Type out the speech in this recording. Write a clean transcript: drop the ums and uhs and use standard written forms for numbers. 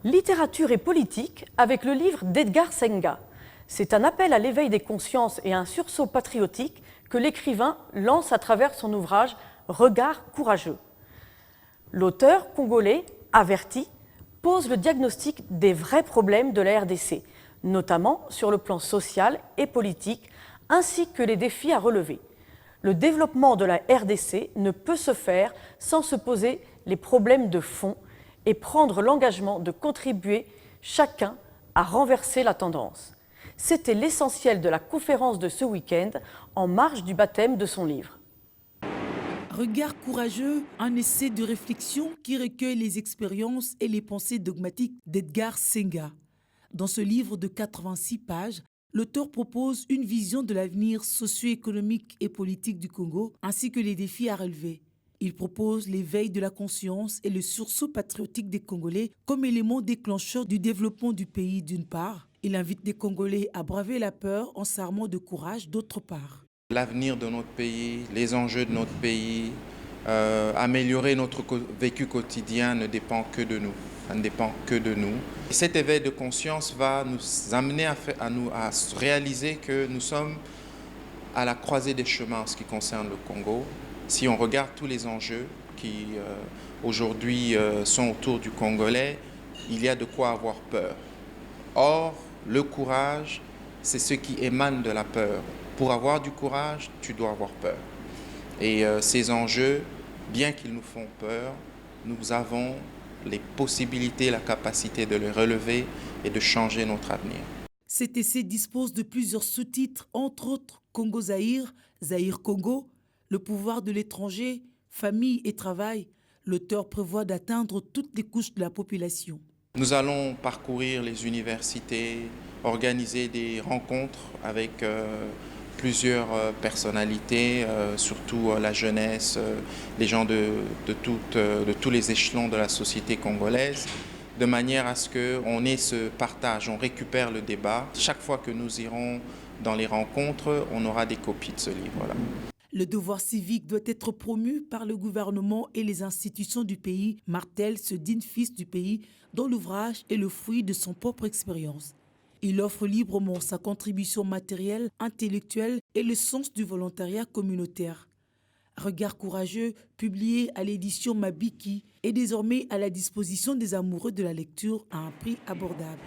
Littérature et politique avec le livre d'Edgar Senga. C'est un appel à l'éveil des consciences et un sursaut patriotique que l'écrivain lance à travers son ouvrage Regard courageux. L'auteur congolais, averti, pose le diagnostic des vrais problèmes de la RDC, notamment sur le plan social et politique, ainsi que les défis à relever. Le développement de la RDC ne peut se faire sans se poser les problèmes de fond et prendre l'engagement de contribuer chacun à renverser la tendance. C'était l'essentiel de la conférence de ce week-end en marge du baptême de son livre. Regard courageux, un essai de réflexion qui recueille les expériences et les pensées dogmatiques d'Edgar Senga. Dans ce livre de 86 pages, l'auteur propose une vision de l'avenir socio-économique et politique du Congo, ainsi que les défis à relever. Il propose l'éveil de la conscience et le sursaut patriotique des Congolais comme élément déclencheur du développement du pays d'une part. Il invite les Congolais à braver la peur en s'armant de courage d'autre part. L'avenir de notre pays, les enjeux de notre pays, améliorer notre vécu quotidien ne dépend que de nous. Ça ne dépend que de nous. Cet éveil de conscience va nous amener à réaliser que nous sommes à la croisée des chemins en ce qui concerne le Congo. Si on regarde tous les enjeux qui aujourd'hui sont autour du Congolais, il y a de quoi avoir peur. Or, le courage, c'est ce qui émane de la peur. Pour avoir du courage, tu dois avoir peur. Et ces enjeux, bien qu'ils nous font peur, nous avons les possibilités, la capacité de les relever et de changer notre avenir. Cet essai dispose de plusieurs sous-titres, entre autres Congo-Zaïre, Zaïre-Congo, le pouvoir de l'étranger, famille et travail. L'auteur prévoit d'atteindre toutes les couches de la population. Nous allons parcourir les universités, organiser des rencontres avec plusieurs personnalités, surtout la jeunesse, les gens de tous les échelons de la société congolaise, de manière à ce qu'on ait ce partage, on récupère le débat. Chaque fois que nous irons dans les rencontres, on aura des copies de ce livre-là. Le devoir civique doit être promu par le gouvernement et les institutions du pays, martèle ce digne fils du pays dont l'ouvrage est le fruit de son propre expérience. Il offre librement sa contribution matérielle, intellectuelle et le sens du volontariat communautaire. Regard courageux, publié à l'édition Mabiki, est désormais à la disposition des amoureux de la lecture à un prix abordable.